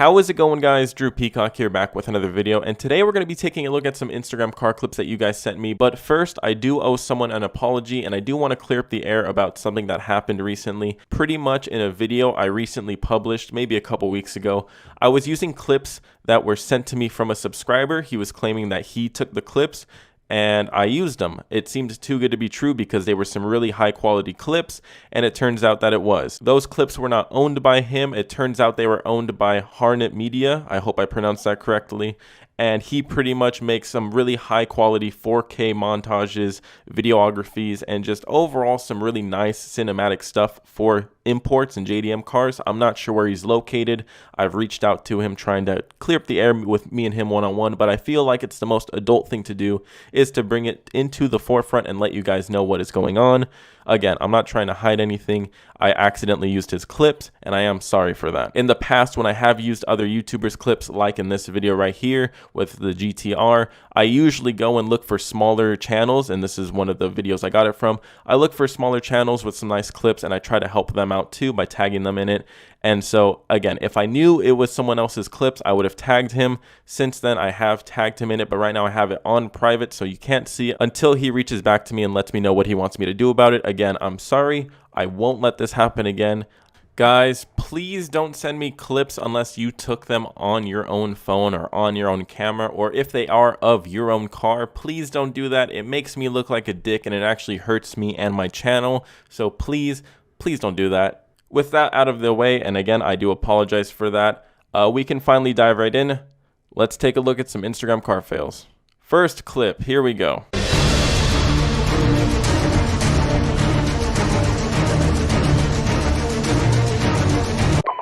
How is it going, guys? Drew Peacock here, back with another video, and today we're going to be taking a look at some Instagram car clips that you guys sent me. But first, I do owe someone an apology, and I do want to clear up the air about something that happened recently. Pretty much in a video I recently published, maybe a couple weeks ago, I was using clips that were sent to me from a subscriber. He was claiming that he took the clips, and I used them. It seemed too good to be true because they were some really high quality clips, and it turns out that it was. Those clips were not owned by him. It turns out they were owned by Hartnett Media. I hope I pronounced that correctly. And he pretty much makes some really high quality 4K montages, videographies, and just overall some really nice cinematic stuff for imports and JDM cars. I'm not sure where he's located. I've reached out to him trying to clear up the air with me and him one-on-one, but I feel like it's the most adult thing to do is to bring it into the forefront and let you guys know what is going on. Again, I'm not trying to hide anything. I accidentally used his clips, and I am sorry for that. In the past, when I have used other YouTubers' clips, like in this video right here with the GTR, I usually go and look for smaller channels, and this is one of the videos I got it from. I look for smaller channels with some nice clips, and I try to help them out too by tagging them in it. And so, again, if I knew it was someone else's clips, I would have tagged him. Since then, I have tagged him in it, but right now I have it on private, so you can't see it until he reaches back to me and lets me know what he wants me to do about it. Again, I'm sorry. I won't let this happen again. Guys, please don't send me clips unless you took them on your own phone or on your own camera, or if they are of your own car, please don't do that. It makes me look like a dick, and it actually hurts me and my channel. So please don't do that. With that out of the way, and again, I do apologize for that, we can finally dive right in. Let's take a look at some Instagram car fails. First clip, here we go.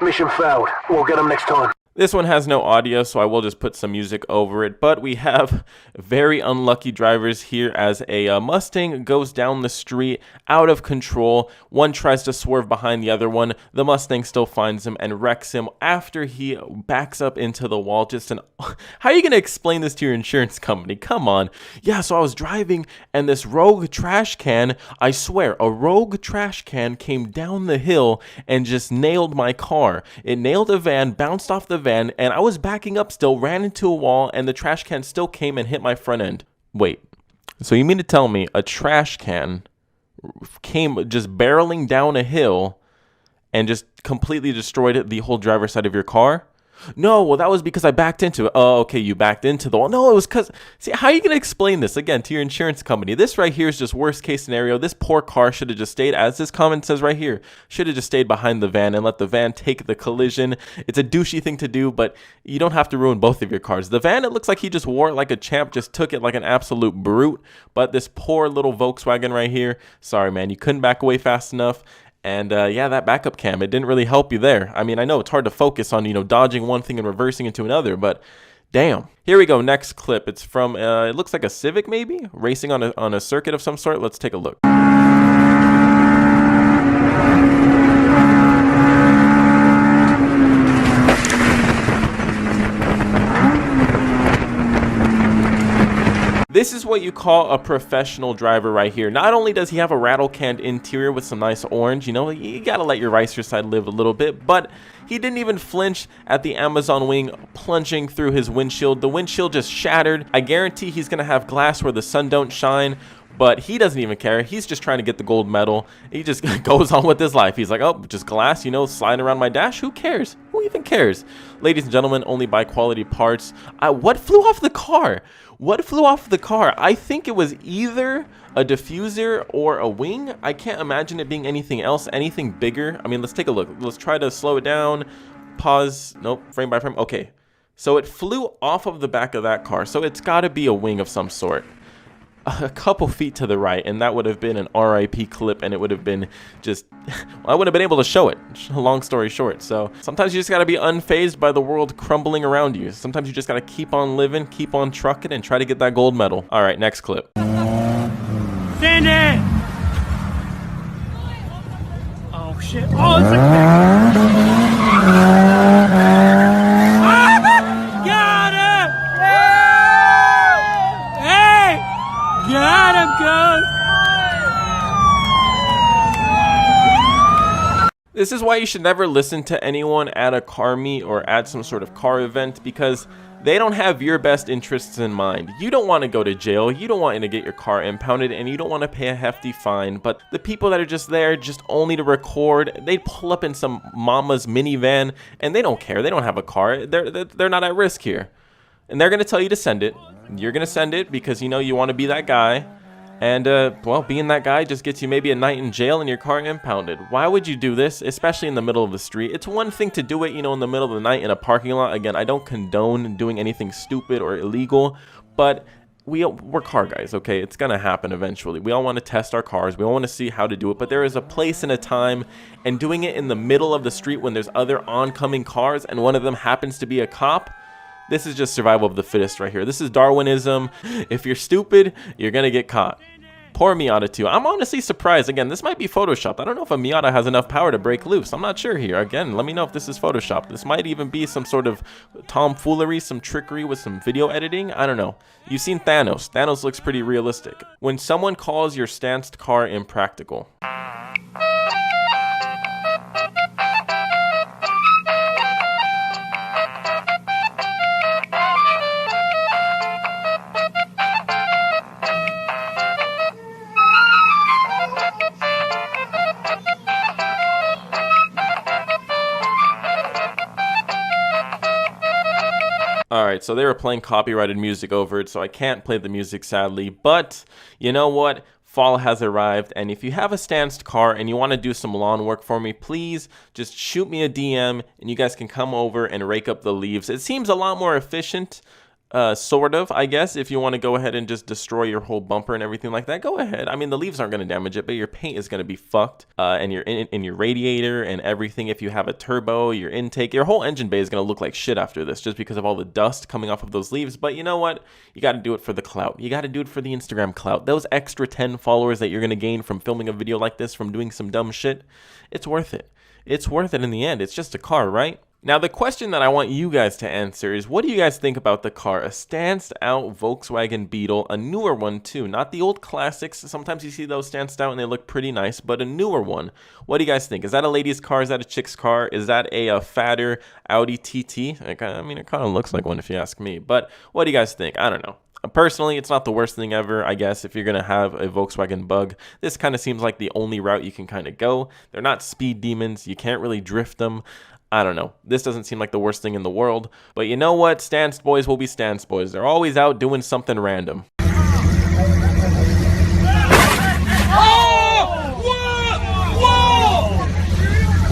Mission failed. We'll get them next time. This one has no audio, so I will just put some music over it, but we have very unlucky drivers here as a Mustang goes down the street out of control. One tries to swerve behind the other one. The Mustang still finds him and wrecks him after he backs up into the wall. How are you going to explain this to your insurance company? Come on. Yeah, so I was driving and this rogue trash can, I swear, a rogue trash can came down the hill and just nailed my car. It nailed a van, bounced off the van, and I was backing up still, ran into a wall, and the trash can still came and hit my front end. Wait, so you mean to tell me a trash can came just barreling down a hill and just completely destroyed the whole driver's side of your car? No, well, that was because I backed into it. Oh, okay, you backed into the wall. No, it was because, see, how are you going to explain this, again, to your insurance company? This right here is just worst case scenario. This poor car should have just stayed, as this comment says right here, should have just stayed behind the van and let the van take the collision. It's a douchey thing to do, but you don't have to ruin both of your cars. The van, it looks like he just wore it like a champ, just took it like an absolute brute. But this poor little Volkswagen right here, sorry, man, you couldn't back away fast enough. And yeah, that backup cam, it didn't really help you there. I mean, I know it's hard to focus on, dodging one thing and reversing into another, but damn. Here we go, next clip. It's from, it looks like a Civic maybe? Racing on a circuit of some sort. Let's take a look. This is what you call a professional driver right here. Not only does he have a rattle-canned interior with some nice orange, you gotta let your racer side live a little bit, but he didn't even flinch at the Amazon wing plunging through his windshield. The windshield just shattered. I guarantee he's gonna have glass where the sun don't shine, but he doesn't even care. He's just trying to get the gold medal. He just goes on with his life. He's like, oh, just glass, sliding around my dash. Who cares? Who even cares? Ladies and gentlemen, only buy quality parts. What flew off the car? What flew off the car? I think it was either a diffuser or a wing. I can't imagine it being anything else, anything bigger. I mean, let's take a look. Let's try to slow it down. Pause. Nope, frame by frame. Okay, so it flew off of the back of that car. So it's got to be a wing of some sort. A couple feet to the right, and that would have been an RIP clip, and it would have been just, I wouldn't have been able to show it, long story short. So sometimes you just got to be unfazed by the world crumbling around you. Sometimes you just got to keep on living, keep on trucking, and try to get that gold medal. All right, next clip. Stand it! Oh shit, oh, it's got it! Hey! Got him, cuz! This is why you should never listen to anyone at a car meet or at some sort of car event, because they don't have your best interests in mind. You don't want to go to jail, you don't want to get your car impounded, and you don't want to pay a hefty fine. But the people that are just there just only to record, they pull up in some mama's minivan and they don't care. They don't have a car. They're not at risk here. And they're going to tell you to send it. You're going to send it because you know you want to be that guy. And, well, being that guy just gets you maybe a night in jail and your car impounded. Why would you do this, especially in the middle of the street? It's one thing to do it, you know, in the middle of the night in a parking lot. Again, I don't condone doing anything stupid or illegal, but we're car guys, okay? It's gonna happen eventually. We all want to test our cars. We all want to see how to do it, but there is a place and a time, and doing it in the middle of the street when there's other oncoming cars and one of them happens to be a cop, this is just survival of the fittest right here. This is Darwinism. If you're stupid, you're gonna get caught. Poor Miata too. I'm honestly surprised. Again, this might be photoshopped. I don't know if a Miata has enough power to break loose. I'm not sure here. Again, let me know if this is photoshopped. This might even be some sort of tomfoolery, some trickery with some video editing. I don't know. You've seen Thanos. Thanos looks pretty realistic. When someone calls your stanced car impractical. Alright, so they were playing copyrighted music over it, so I can't play the music sadly, but you know what? Fall has arrived, and if you have a stanced car and you want to do some lawn work for me, please just shoot me a DM and you guys can come over and rake up the leaves. It seems a lot more efficient, sort of, I guess, if you want to go ahead and just destroy your whole bumper and everything like that, go ahead. I mean, the leaves aren't going to damage it, but your paint is going to be fucked, and your radiator and everything. If you have a turbo, your intake, your whole engine bay is going to look like shit after this, just because of all the dust coming off of those leaves. But you know what? You got to do it for the clout. You got to do it for the Instagram clout. Those extra 10 followers that you're going to gain from filming a video like this, from doing some dumb shit, it's worth it. It's worth it in the end. It's just a car, right? Now, the question that I want you guys to answer is, what do you guys think about the car? A stanced out Volkswagen Beetle, a newer one too, not the old classics. Sometimes you see those stanced out and they look pretty nice, but a newer one. What do you guys think? Is that a lady's car? Is that a chick's car? Is that a fatter Audi TT? I mean, it kind of looks like one if you ask me, but what do you guys think? I don't know. Personally, it's not the worst thing ever, I guess, if you're going to have a Volkswagen Bug. This kind of seems like the only route you can kind of go. They're not speed demons. You can't really drift them. I don't know. This doesn't seem like the worst thing in the world. But you know what? Stance boys will be stance boys. They're always out doing something random. Oh! Whoa! Whoa!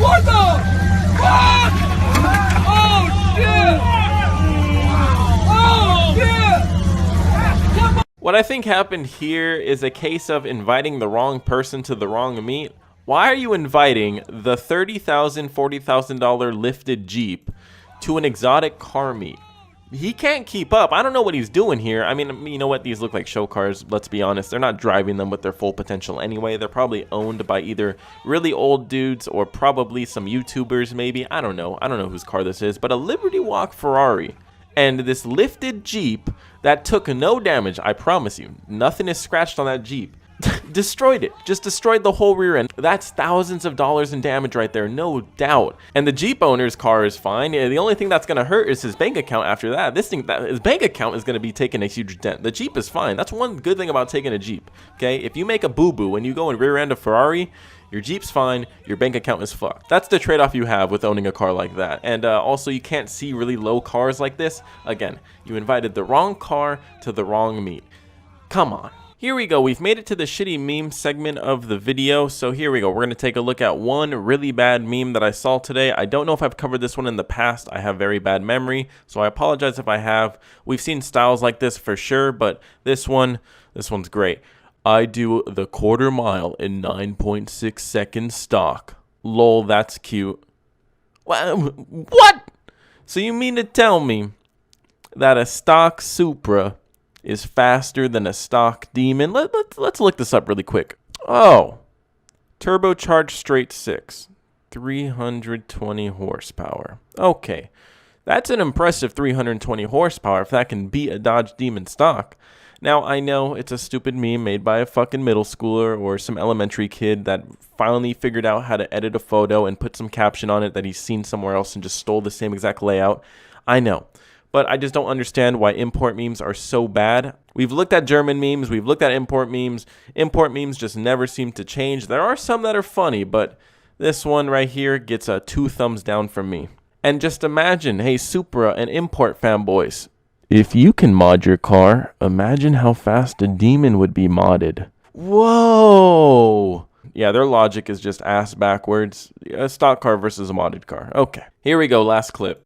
What the fuck? Oh, shit! Oh, shit! What I think happened here is a case of inviting the wrong person to the wrong meet. Why are you inviting the $30,000, $40,000 lifted Jeep to an exotic car meet? He can't keep up. I don't know what he's doing here. I mean, you know what? These look like show cars. Let's be honest. They're not driving them with their full potential anyway. They're probably owned by either really old dudes or probably some YouTubers maybe. I don't know. I don't know whose car this is, but a Liberty Walk Ferrari. And this lifted Jeep that took no damage, I promise you. Nothing is scratched on that Jeep. Destroyed it. Just destroyed the whole rear end. That's thousands of dollars in damage right there, no doubt. And the Jeep owner's car is fine. The only thing that's going to hurt is his bank account after that. His bank account is going to be taking a huge dent. The Jeep is fine. That's one good thing about taking a Jeep. Okay, if you make a boo-boo when you go and rear end a Ferrari, your Jeep's fine, your bank account is fucked. That's the trade-off you have with owning a car like that. And also, you can't see really low cars like this. Again, you invited the wrong car to the wrong meet. Come on. Here we go. We've made it to the shitty meme segment of the video. So here we go. We're going to take a look at one really bad meme that I saw today. I don't know if I've covered this one in the past. I have very bad memory, so I apologize if I have. We've seen styles like this for sure, but this one's great. I do the quarter mile in 9.6 seconds stock. Lol, that's cute. What? So you mean to tell me that a stock Supra is faster than a stock Demon? Let's look this up really quick. Oh, turbocharged straight 6, 320 horsepower. Okay, that's an impressive 320 horsepower if that can beat a Dodge Demon stock. Now, I know it's a stupid meme made by a fucking middle schooler or some elementary kid that finally figured out how to edit a photo and put some caption on it that he's seen somewhere else and just stole the same exact layout. I know. But I just don't understand why import memes are so bad. We've looked at German memes, we've looked at import memes. Import memes just never seem to change. There are some that are funny, but this one right here gets a 2 thumbs down from me. And just imagine, hey Supra and import fanboys, if you can mod your car, imagine how fast a demon would be modded. Whoa! Yeah, their logic is just ass backwards. A stock car versus a modded car. Okay, here we go, last clip.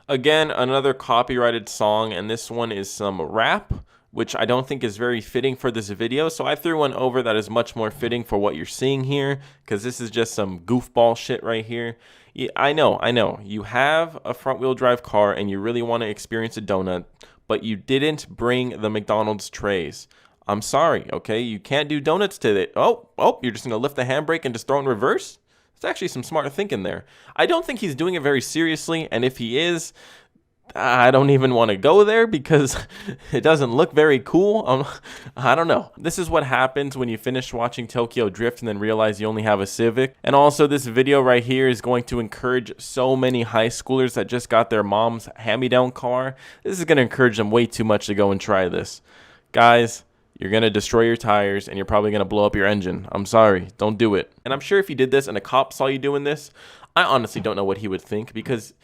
Again, another copyrighted song, and this one is some rap, which I don't think is very fitting for this video, so I threw one over that is much more fitting for what you're seeing here, because this is just some goofball shit right here. Yeah, I know, you have a front-wheel drive car and you really want to experience a donut, but you didn't bring the McDonald's trays. I'm sorry, okay? You can't do donuts to it. Oh, you're just going to lift the handbrake and just throw it in reverse? It's actually some smart thinking there. I don't think he's doing it very seriously, and if he is, I don't even want to go there because it doesn't look very cool. I don't know. This is what happens when you finish watching Tokyo Drift and then realize you only have a Civic. And also, this video right here is going to encourage so many high schoolers that just got their mom's hand-me-down car. This is going to encourage them way too much to go and try this. Guys, you're going to destroy your tires and you're probably going to blow up your engine. I'm sorry. Don't do it. And I'm sure if you did this and a cop saw you doing this, I honestly don't know what he would think because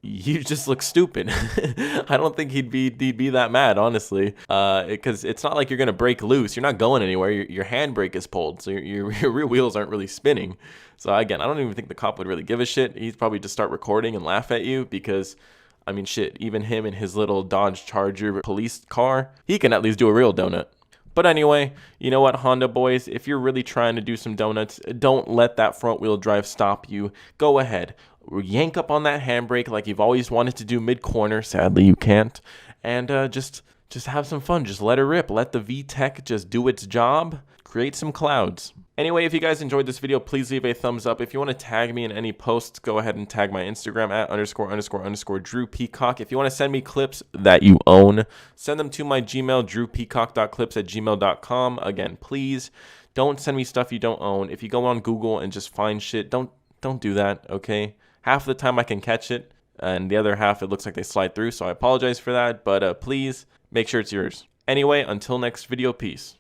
you just look stupid. I don't think he'd be that mad, honestly, because it's not like you're going to break loose. You're not going anywhere. Your handbrake is pulled, so your rear wheels aren't really spinning. So again, I don't even think the cop would really give a shit. He'd probably just start recording and laugh at you because, I mean, shit, even him in his little Dodge Charger police car, he can at least do a real donut. But anyway, you know what, Honda boys, if you're really trying to do some donuts, don't let that front wheel drive stop you. Go ahead, yank up on that handbrake like you've always wanted to do mid-corner. Sadly, you can't. And just have some fun. Just let it rip. Let the VTEC just do its job. Create some clouds. Anyway, if you guys enjoyed this video, please leave a thumbs up. If you want to tag me in any posts, go ahead and tag my Instagram at ___ Drew Peacock. If you want to send me clips that you own, send them to my Gmail, drewpeacock.clips@gmail.com. Again, please don't send me stuff you don't own. If you go on Google and just find shit, don't do that, okay? Half the time I can catch it, and the other half it looks like they slide through, so I apologize for that, but please make sure it's yours. Anyway, until next video, peace.